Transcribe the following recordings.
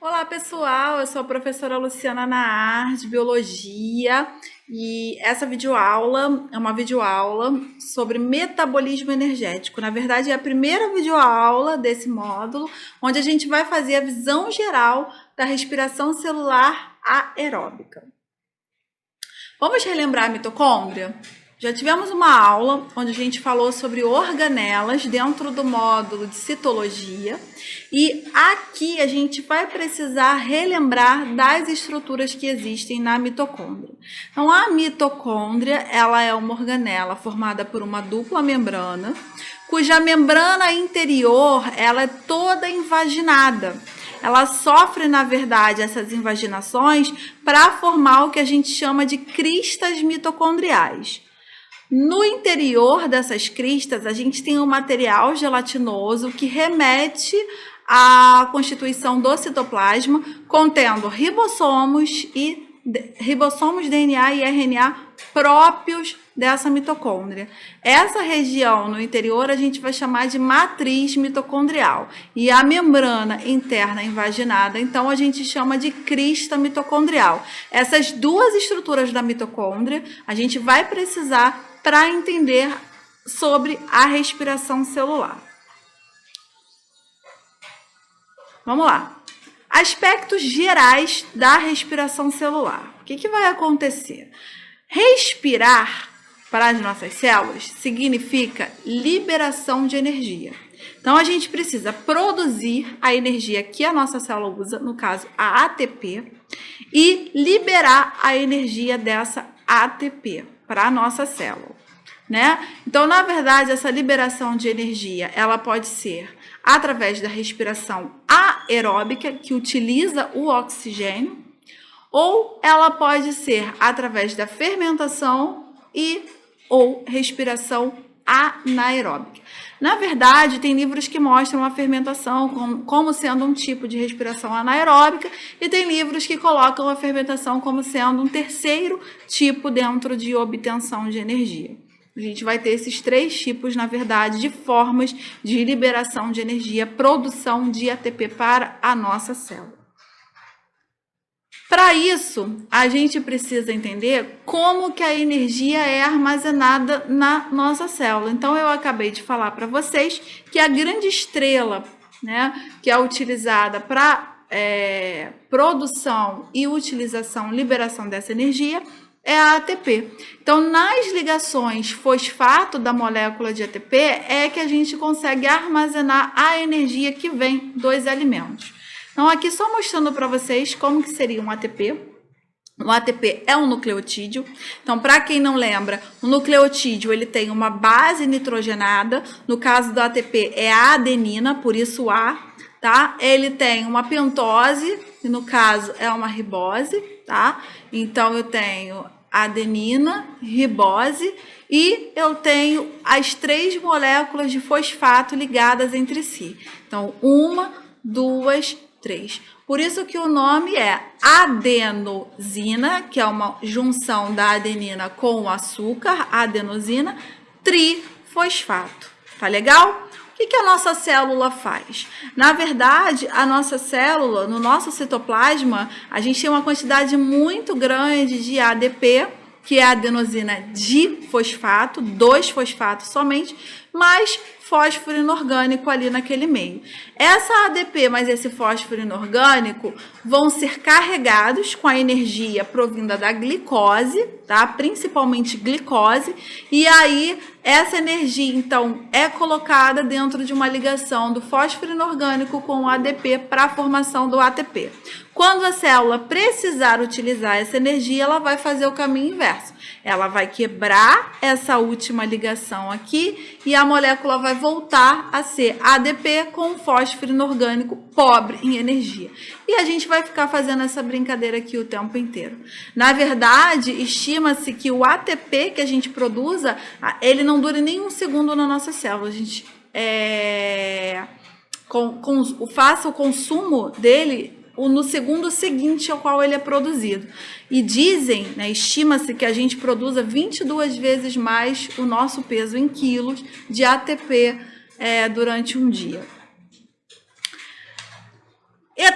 Olá, pessoal! Eu sou a professora Luciana Naar, de Biologia, e essa videoaula é uma videoaula sobre metabolismo energético. Na verdade, é a primeira videoaula desse módulo, onde a gente vai fazer a visão geral da respiração celular aeróbica. Vamos relembrar a mitocôndria? Já tivemos uma aula onde a gente falou sobre organelas dentro do módulo de citologia e aqui a gente vai precisar relembrar das estruturas que existem na mitocôndria. Então, a mitocôndria, ela é uma organela formada por uma dupla membrana, cuja membrana interior ela é toda invaginada. Ela sofre, na verdade, essas invaginações para formar o que a gente chama de cristas mitocondriais. No interior dessas cristas, a gente tem um material gelatinoso que remete à constituição do citoplasma, contendo ribossomos, DNA e RNA próprios dessa mitocôndria. Essa região no interior a gente vai chamar de matriz mitocondrial e a membrana interna invaginada, então a gente chama de crista mitocondrial. Essas duas estruturas da mitocôndria a gente vai precisar para entender sobre a respiração celular. Vamos lá. Aspectos gerais da respiração celular. O que vai acontecer? Respirar para as nossas células significa liberação de energia. Então, a gente precisa produzir a energia que a nossa célula usa, no caso, a ATP, e liberar a energia dessa ATP para a nossa célula, né? Então, na verdade, essa liberação de energia, ela pode ser através da respiração aeróbica, que utiliza o oxigênio, ou ela pode ser através da fermentação ou respiração anaeróbica. Na verdade, tem livros que mostram a fermentação como sendo um tipo de respiração anaeróbica e tem livros que colocam a fermentação como sendo um terceiro tipo dentro de obtenção de energia. A gente vai ter esses três tipos, na verdade, de formas de liberação de energia, produção de ATP para a nossa célula. Para isso, a gente precisa entender como que a energia é armazenada na nossa célula. Então, eu acabei de falar para vocês que a grande estrela, né, que é utilizada para produção e utilização, liberação dessa energia, é a ATP. Então, nas ligações fosfato da molécula de ATP, é que a gente consegue armazenar a energia que vem dos alimentos. Então, aqui só mostrando para vocês como que seria um ATP. O ATP é um nucleotídeo. Então, para quem não lembra, o nucleotídeo ele tem uma base nitrogenada. No caso do ATP é a adenina, por isso A, tá? Ele tem uma pentose, que no caso é uma ribose, tá? Então, eu tenho adenina, ribose e eu tenho as três moléculas de fosfato ligadas entre si. Então, 1, 2, 3. Por isso que o nome é adenosina, que é uma junção da adenina com o açúcar, adenosina, trifosfato. Tá legal? O que a nossa célula faz? Na verdade, a nossa célula, no nosso citoplasma, a gente tem uma quantidade muito grande de ADP, que é a adenosina difosfato, 2 fosfatos somente, mais fósforo inorgânico ali naquele meio. Essa ADP mais esse fósforo inorgânico vão ser carregados com a energia provinda da glicose, tá? Principalmente glicose, e aí essa energia, então, é colocada dentro de uma ligação do fósforo inorgânico com o ADP para a formação do ATP. Quando a célula precisar utilizar essa energia, ela vai fazer o caminho inverso. Ela vai quebrar essa última ligação aqui e a molécula vai voltar a ser ADP com fósforo inorgânico pobre em energia. E a gente vai ficar fazendo essa brincadeira aqui o tempo inteiro. Na verdade, estima-se que o ATP que a gente produza, ele não dure nem um segundo na nossa célula. A gente faça o consumo dele no segundo seguinte ao qual ele é produzido. E dizem, né, estima-se que a gente produza 22 vezes mais o nosso peso em quilos de ATP durante um dia.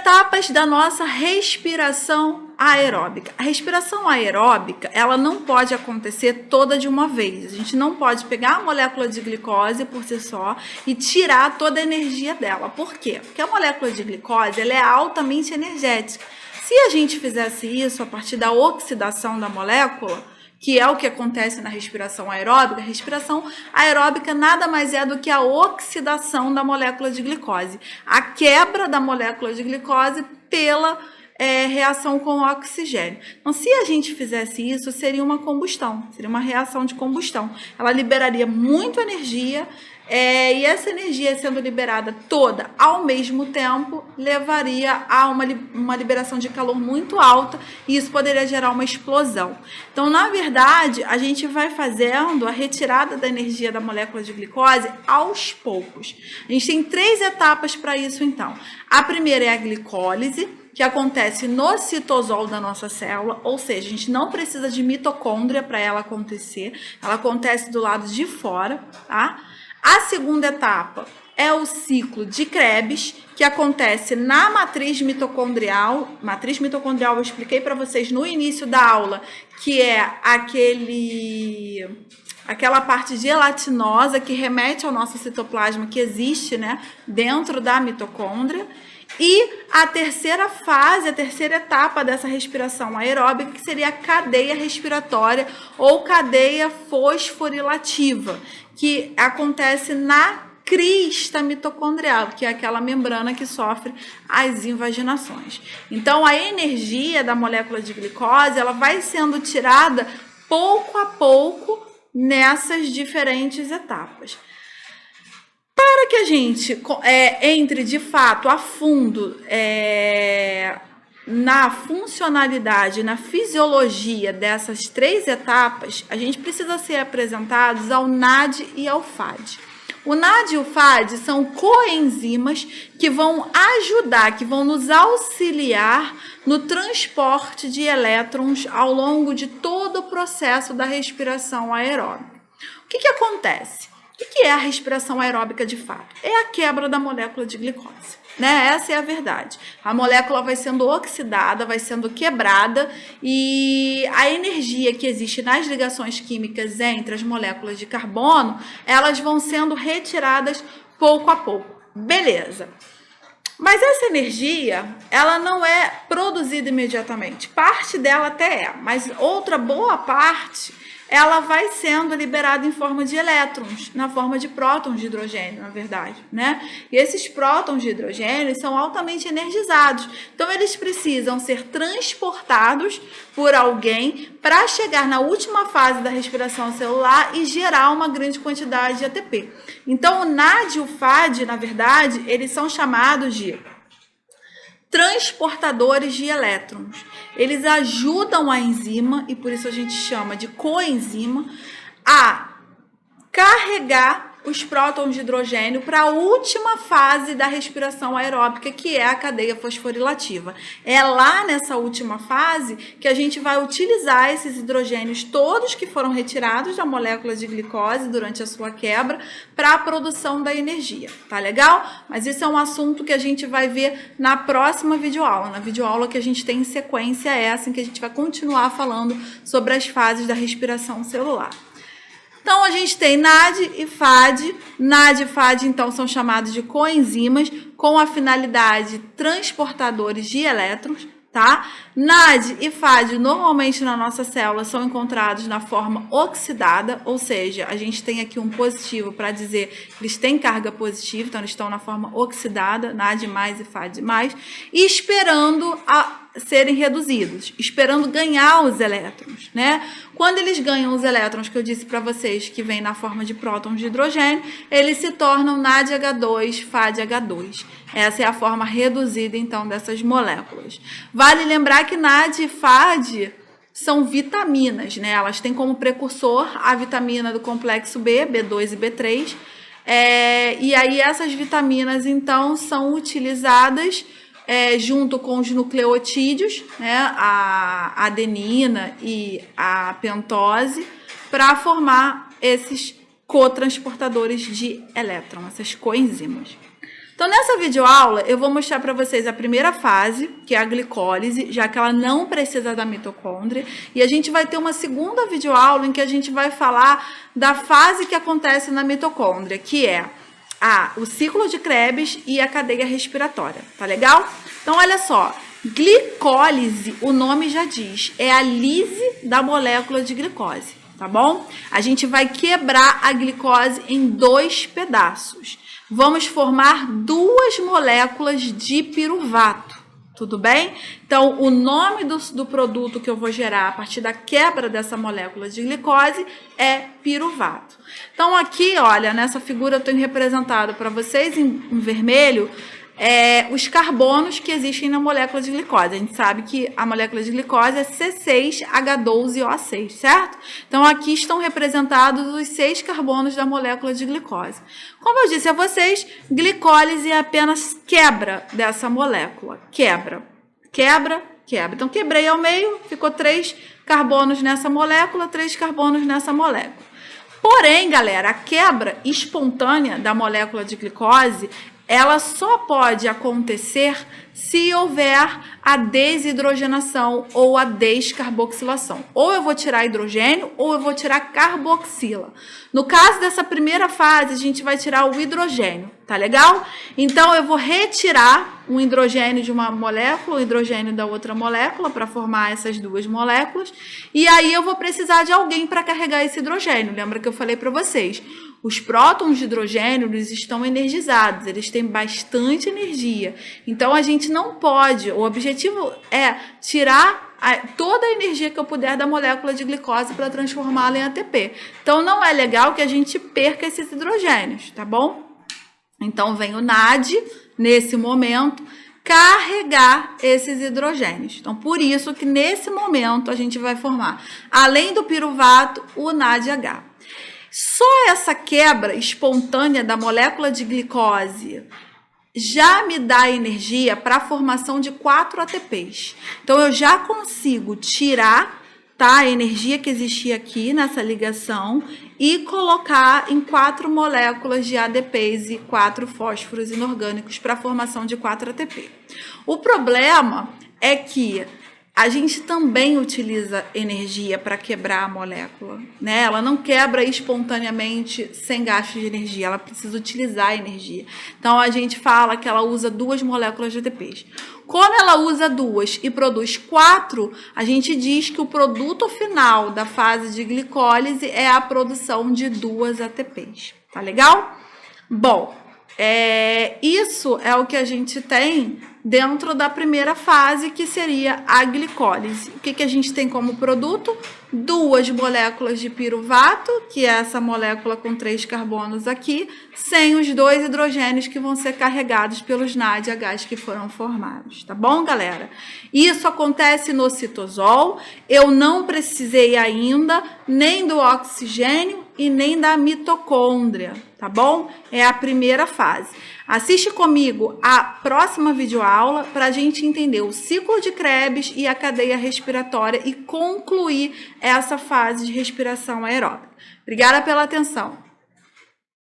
Etapas da nossa respiração aeróbica. A respiração aeróbica, ela não pode acontecer toda de uma vez. A gente não pode pegar a molécula de glicose por si só e tirar toda a energia dela. Por quê? Porque a molécula de glicose, ela é altamente energética. Se a gente fizesse isso a partir da oxidação da molécula, que é o que acontece na respiração aeróbica, a respiração aeróbica nada mais é do que a oxidação da molécula de glicose, a quebra da molécula de glicose pela reação com o oxigênio. Então, se a gente fizesse isso, seria uma combustão, seria uma reação de combustão. Ela liberaria muita energia, e essa energia sendo liberada toda ao mesmo tempo, levaria a uma liberação de calor muito alta, e isso poderia gerar uma explosão. Então, na verdade, a gente vai fazendo a retirada da energia da molécula de glicose aos poucos. A gente tem 3 etapas para isso, então. A primeira é a glicólise, que acontece no citosol da nossa célula, ou seja, a gente não precisa de mitocôndria para ela acontecer, ela acontece do lado de fora, tá? A segunda etapa é o ciclo de Krebs, que acontece na matriz mitocondrial. Matriz mitocondrial eu expliquei para vocês no início da aula, que é aquela parte gelatinosa que remete ao nosso citoplasma que existe, né, dentro da mitocôndria. E a terceira fase, a terceira etapa dessa respiração aeróbica, que seria a cadeia respiratória ou cadeia fosforilativa, que acontece na crista mitocondrial, que é aquela membrana que sofre as invaginações. Então, a energia da molécula de glicose, ela vai sendo tirada pouco a pouco nessas diferentes etapas. Para que a gente entre de fato a fundo na funcionalidade, na fisiologia dessas 3 etapas, a gente precisa ser apresentados ao NAD e ao FAD. O NAD e o FAD são coenzimas que vão ajudar, que vão nos auxiliar no transporte de elétrons ao longo de todo o processo da respiração aeróbica. O que acontece? O que é a respiração aeróbica de fato? É a quebra da molécula de glicose, né? Essa é a verdade. A molécula vai sendo oxidada, vai sendo quebrada e a energia que existe nas ligações químicas entre as moléculas de carbono, elas vão sendo retiradas pouco a pouco. Beleza. Mas essa energia, ela não é produzida imediatamente. Parte dela até é, mas outra boa parte ela vai sendo liberada em forma de elétrons, na forma de prótons de hidrogênio, na verdade, né? E esses prótons de hidrogênio são altamente energizados, então eles precisam ser transportados por alguém para chegar na última fase da respiração celular e gerar uma grande quantidade de ATP. Então, o NAD e o FAD, na verdade, eles são chamados de transportadores de elétrons. Eles ajudam a enzima, e por isso a gente chama de coenzima, a carregar os prótons de hidrogênio para a última fase da respiração aeróbica, que é a cadeia fosforilativa. É lá nessa última fase que a gente vai utilizar esses hidrogênios todos que foram retirados da molécula de glicose durante a sua quebra para a produção da energia. Tá legal? Mas isso é um assunto que a gente vai ver na próxima videoaula. Na videoaula que a gente tem em sequência essa, em que a gente vai continuar falando sobre as fases da respiração celular. Então, a gente tem NAD e FAD. NAD e FAD, então, são chamados de coenzimas com a finalidade transportadores de elétrons, tá? NAD e FAD, normalmente na nossa célula, são encontrados na forma oxidada, ou seja, a gente tem aqui um positivo para dizer que eles têm carga positiva, então eles estão na forma oxidada, NAD mais e FAD mais, e esperando serem reduzidos, esperando ganhar os elétrons, né? Quando eles ganham os elétrons, que eu disse para vocês que vem na forma de prótons de hidrogênio, eles se tornam NADH2, FADH2. Essa é a forma reduzida, então, dessas moléculas. Vale lembrar que NAD e FAD são vitaminas, né? Elas têm como precursor a vitamina do complexo B, B2 e B3. E aí essas vitaminas, então, são utilizadas junto com os nucleotídeos, né, a adenina e a pentose, para formar esses cotransportadores de elétron, essas coenzimas. Então, nessa videoaula, eu vou mostrar para vocês a primeira fase, que é a glicólise, já que ela não precisa da mitocôndria. E a gente vai ter uma segunda videoaula em que a gente vai falar da fase que acontece na mitocôndria, que é o ciclo de Krebs e a cadeia respiratória. Tá legal? Então, olha só. Glicólise, o nome já diz, é a lise da molécula de glicose, tá bom? A gente vai quebrar a glicose em 2 pedaços. Vamos formar 2 moléculas de piruvato, tudo bem? Então, o nome do produto que eu vou gerar a partir da quebra dessa molécula de glicose é piruvato. Então, aqui, olha, nessa figura eu tenho representado para vocês em vermelho os carbonos que existem na molécula de glicose. A gente sabe que a molécula de glicose é C6H12O6, certo? Então, aqui estão representados os 6 carbonos da molécula de glicose. Como eu disse a vocês, glicólise é apenas quebra dessa molécula. Quebra. Então, quebrei ao meio, ficou 3 carbonos nessa molécula, 3 carbonos nessa molécula. Porém, galera, a quebra espontânea da molécula de glicose ela só pode acontecer se houver a desidrogenação ou a descarboxilação. Ou eu vou tirar hidrogênio ou eu vou tirar carboxila. No caso dessa primeira fase, a gente vai tirar o hidrogênio, tá legal? Então, eu vou retirar um hidrogênio de uma molécula, o hidrogênio da outra molécula, para formar essas 2 moléculas. E aí, eu vou precisar de alguém para carregar esse hidrogênio. Lembra que eu falei para vocês? Os prótons de hidrogênio, eles estão energizados, eles têm bastante energia. Então, a gente não pode, o objetivo é tirar toda a energia que eu puder da molécula de glicose para transformá-la em ATP. Então, não é legal que a gente perca esses hidrogênios, tá bom? Então, vem o NAD, nesse momento, carregar esses hidrogênios. Então, por isso que nesse momento a gente vai formar, além do piruvato, o NADH. Só essa quebra espontânea da molécula de glicose já me dá energia para a formação de 4 ATPs. Então, eu já consigo tirar, tá, a energia que existia aqui nessa ligação e colocar em 4 moléculas de ADPs e 4 fósforos inorgânicos para a formação de 4 ATP. O problema é que a gente também utiliza energia para quebrar a molécula, né? Ela não quebra espontaneamente sem gasto de energia, ela precisa utilizar energia. Então, a gente fala que ela usa 2 moléculas de ATPs. Como ela usa 2 e produz 4, a gente diz que o produto final da fase de glicólise é a produção de 2 ATPs. Tá legal? Bom, isso é o que a gente tem dentro da primeira fase, que seria a glicólise. O que a gente tem como produto? 2 moléculas de piruvato, que é essa molécula com 3 carbonos aqui, sem os 2 hidrogênios que vão ser carregados pelos NADHs que foram formados. Tá bom, galera? Isso acontece no citosol. Eu não precisei ainda nem do oxigênio e nem da mitocôndria, tá bom? É a primeira fase. Assiste comigo a próxima videoaula para a gente entender o ciclo de Krebs e a cadeia respiratória e concluir essa fase de respiração aeróbica. Obrigada pela atenção.